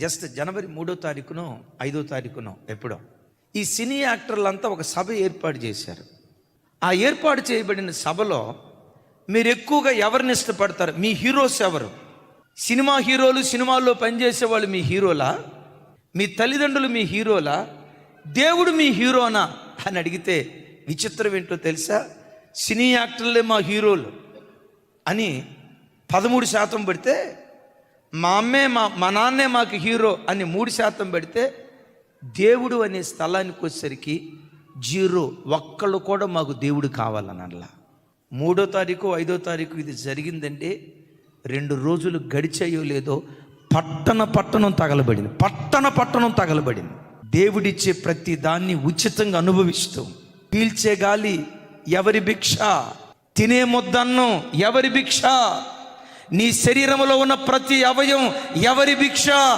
Just జనవరి 3వ తారీఖునో 5వ తారీఖునో ఎప్పుడో ఈ సినీ యాక్టర్లంతా ఒక సభ ఏర్పాటు చేశారు. ఆ ఏర్పాటు చేయబడిన సభలో మీరు ఎక్కువగా ఎవరిని ఇష్టపడతారు? మీ హీరోస్ ఎవరు? సినిమా హీరోలు, సినిమాల్లో పనిచేసే వాళ్ళు మీ హీరోలా? మీ తల్లిదండ్రులు మీ హీరోలా? దేవుడు మీ హీరోనా అని అడిగితే విచిత్రం ఏంటో తెలుసా? సినీ యాక్టర్లే మా హీరోలు అని 13% పెడితే, మా అమ్మే మా నాన్నే మాకు హీరో అని 3% పెడితే, దేవుడు అనే స్థలానికి వచ్చేసరికి 0. ఒక్కళ్ళు కూడా మాకు దేవుడు కావాలని అనలా. 3వ తారీఖు 5వ తారీఖు ఇది జరిగిందంటే 2 రోజులు గడిచాయో లేదో పట్టణం తగలబడింది. దేవుడిచ్చే ప్రతి దాన్ని ఉచితంగా అనుభవిస్తూ, పీల్చే గాలి ఎవరి భిక్ష, తినే ముద్దన్నం ఎవరి భిక్ష, నీ శరీరంలో ఉన్న ప్రతి అవయవం ఎవరి భిక్ష?